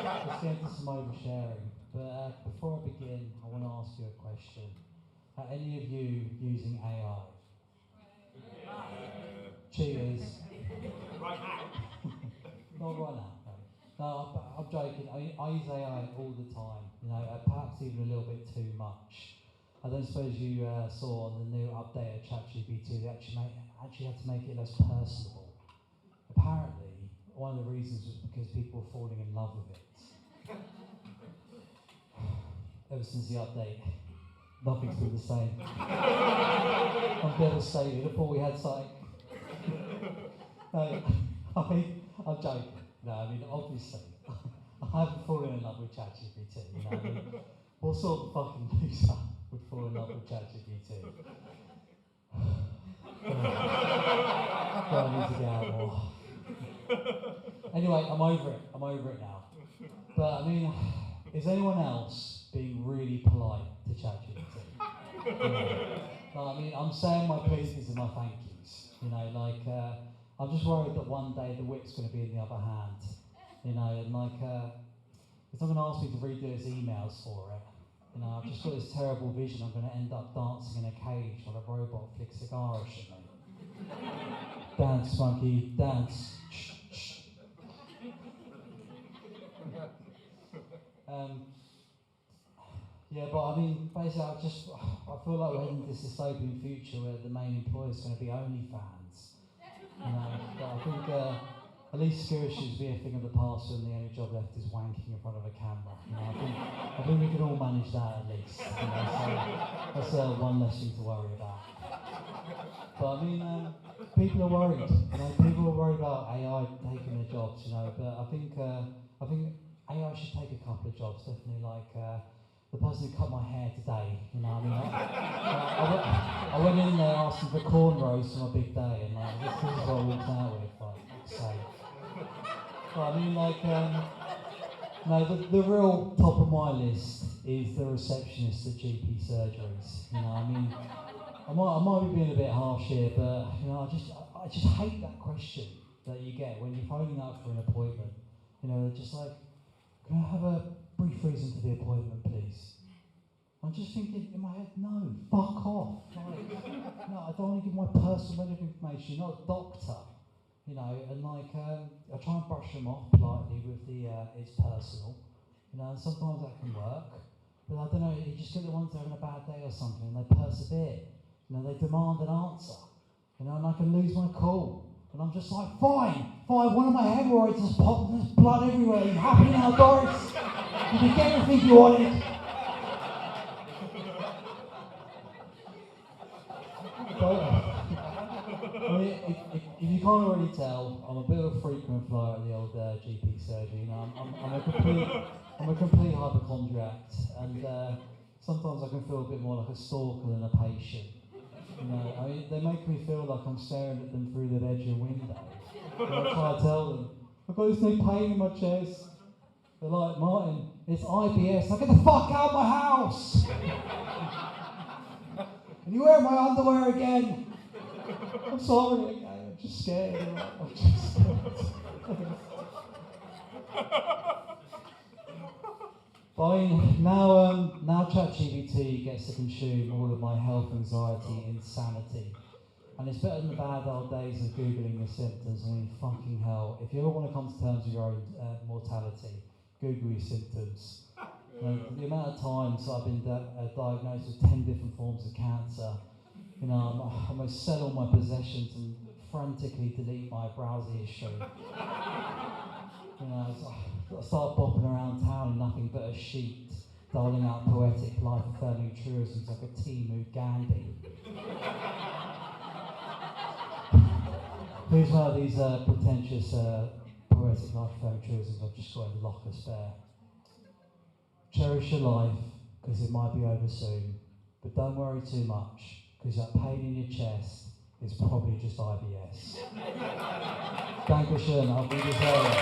let's get into some oversharing. But before I begin, I want to ask you a question. Are any of you using AI? Cheaters. Right now. Not right now. No, I'm joking. I use AI all the time. You know, perhaps even a little bit too much. I don't suppose you saw on the new update of ChatGPT they actually had to make it less personable. Apparently, one of the reasons was because people were falling in love with it. Ever since the update, nothing's been the same. I'm devastated. I thought we had something. No, I'm joking. No, I mean, obviously, I haven't fallen in love with ChatGPT. You know, I mean, what sort of fucking loser would fall in love with ChatGPT? I need to get out more. Anyway, I'm over it now. But I mean, is anyone else being really polite to ChatGPT? You know, I mean, I'm saying my pleases and my thank yous. You know, like, I'm just worried that one day the whip's going to be in the other hand. You know, and like, it's not going to ask me to redo his emails for it. You know, I've just got this terrible vision. I'm going to end up dancing in a cage while a robot flicks cigars at me. Dance, monkey, dance. Yeah, but I mean, basically, I feel like we're heading to this dystopian future where the main employer is going to be OnlyFans. You know, but I think at least Scoosh should be a thing of the past, and the only job left is wanking in front of a camera. You know, I think we can all manage that at least. You know, so that's one less thing to worry about. But I mean, people are worried. You know, people are worried about AI taking their jobs. You know, but I think AI should take a couple of jobs. Definitely, like the person who cut my hair today. You know, I mean, I went in there asking for cornrows for my big day, and like this is what I walked out with. Like, so. But I mean, like, no, the real top of my list is the receptionist at GP surgeries. You know, I mean, I might be being a bit harsh here, but you know, I just hate that question that you get when you're phoning up for an appointment. You know, they're just like, can I have a brief reason for the appointment, please? I'm just thinking in my head, no, fuck off. Like, no, I don't want to give my personal medical information. You're not a doctor. You know, and like, I try and brush them off politely with the, it's personal. You know, and sometimes that can work. But I don't know, you just get the ones having a bad day or something, and they persevere. You know, they demand an answer. You know, and I can lose my cool. And I'm just like, fine, one of my hemorrhoids has popped and there's blood everywhere. You happy now, Doris? You can get everything you wanted. I mean, if you can't already tell, I'm a bit of a frequent flyer at the old GP surgery. You know, I'm a complete hypochondriac, and sometimes I can feel a bit more like a stalker than a patient. You know, I mean, they make me feel like I'm staring at them through the bedroom window. And I try to tell them, I've got this new pain in my chest. They're like, Martin, it's IBS. Like, get the fuck out of my house! And you wear my underwear again? I'm sorry, okay, I'm just scared. I'm just scared. Fine, now ChatGPT gets to consume all of my health, anxiety, insanity. And it's better than the bad old days of Googling the symptoms. I mean, fucking hell. If you ever want to come to terms with your own mortality, Google your symptoms. The amount of times I've been diagnosed with 10 different forms of cancer, you know, I almost sell all my possessions and frantically delete my browser history. You know, I start bopping around town in nothing but a sheet, doling out poetic, life-affirming truisms like a Timu Gandhi. Here's one of these pretentious poetic, life-affirming truisms I've just got in the locker spare. Cherish your life, because it might be over soon, but don't worry too much, because that pain in your chest is probably just IBS. Dankeschön, auf Wiedersehen.